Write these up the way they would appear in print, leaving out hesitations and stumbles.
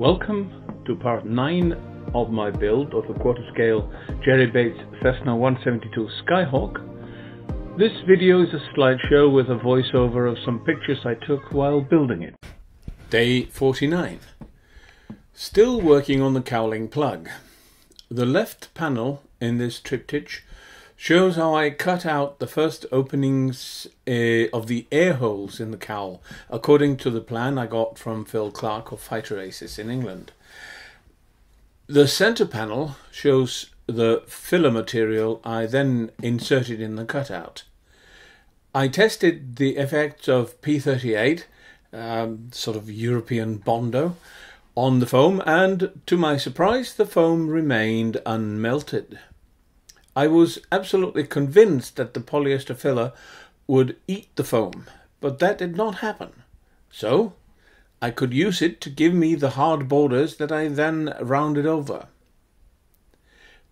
Welcome to part 9 of my build of the quarter scale Jerry Bates Cessna 172 Skyhawk. This video is a slideshow with a voiceover of some pictures I took while building it. Day 49. Still working on the cowling plug. The left panel in this triptych shows how I cut out the first openings of the air holes in the cowl, according to the plan I got from Phil Clark of Fighter Aces in England. The center panel shows the filler material I then inserted in the cutout. I tested the effects of P38, sort of European Bondo, on the foam, and to my surprise the foam remained unmelted. I was absolutely convinced that the polyester filler would eat the foam, but that did not happen. So I could use it to give me the hard borders that I then rounded over.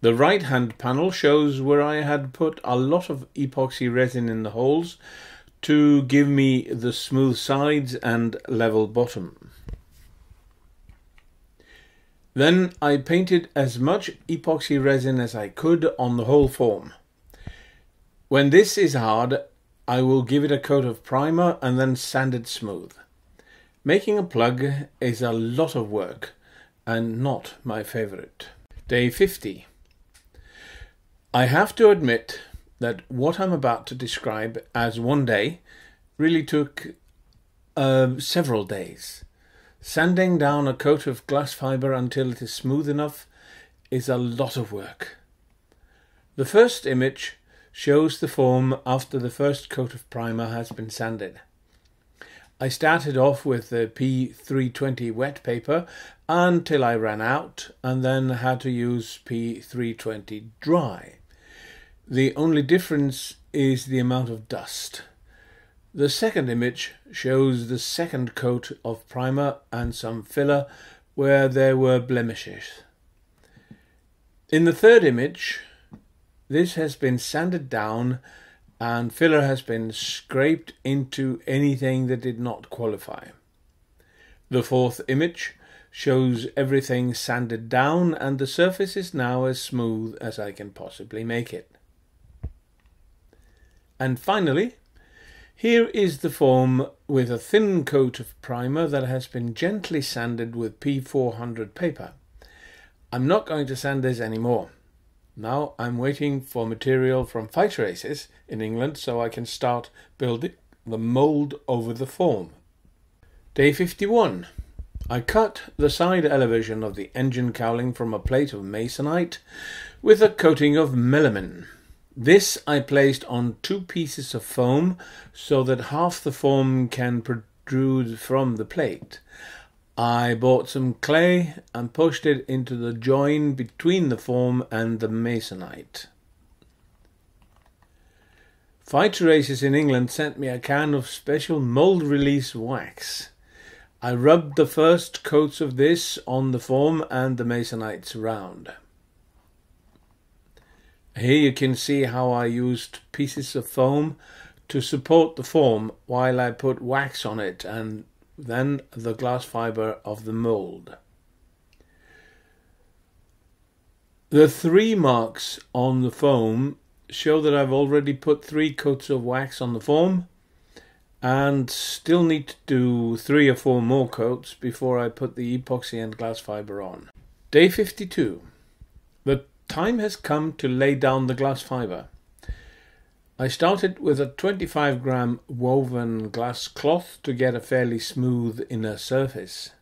The right hand panel shows where I had put a lot of epoxy resin in the holes to give me the smooth sides and level bottom. Then I painted as much epoxy resin as I could on the whole form. When this is hard, I will give it a coat of primer and then sand it smooth. Making a plug is a lot of work and not my favorite. Day 50. I have to admit that what I'm about to describe as one day really took several days. Sanding down a coat of glass fiber until it is smooth enough is a lot of work. The first image shows the form after the first coat of primer has been sanded. I started off with the P320 wet paper until I ran out, and then had to use P320 dry. The only difference is the amount of dust. The second image shows the second coat of primer and some filler where there were blemishes. In the third image, this has been sanded down and filler has been scraped into anything that did not qualify. The fourth image shows everything sanded down and the surface is now as smooth as I can possibly make it. And finally, here is the form with a thin coat of primer that has been gently sanded with P400 paper. I'm not going to sand this anymore. Now I'm waiting for material from Fighter Aces in England so I can start building the mould over the form. Day 51. I cut the side elevation of the engine cowling from a plate of masonite with a coating of melamine. This I placed on 2 pieces of foam so that half the foam can protrude from the plate. I bought some clay and pushed it into the join between the foam and the masonite. Fighter Aces in England sent me a can of special mold release wax. I rubbed the first coats of this on the foam and the masonites round. Here you can see how I used pieces of foam to support the form while I put wax on it and then the glass fiber of the mould. The 3 marks on the foam show that I've already put 3 coats of wax on the form and still need to do 3 or 4 more coats before I put the epoxy and glass fiber on. Day 52. The time has come to lay down the glass fiber. I started with a 25-gram woven glass cloth to get a fairly smooth inner surface.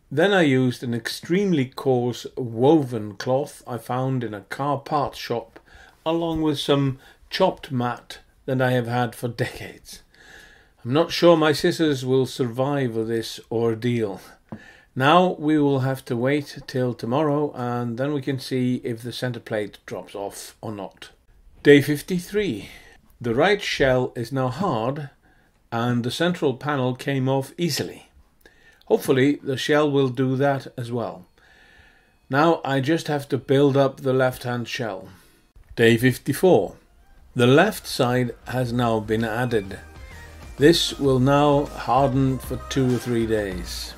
Then I used an extremely coarse woven cloth I found in a car parts shop, along with some chopped mat that I have had for decades. I'm not sure my scissors will survive this ordeal. Now we will have to wait till tomorrow and then we can see if the center plate drops off or not. Day 53. The right shell is now hard and the central panel came off easily. Hopefully the shell will do that as well. Now I just have to build up the left hand shell. Day 54. The left side has now been added. This will now harden for 2 or 3 days.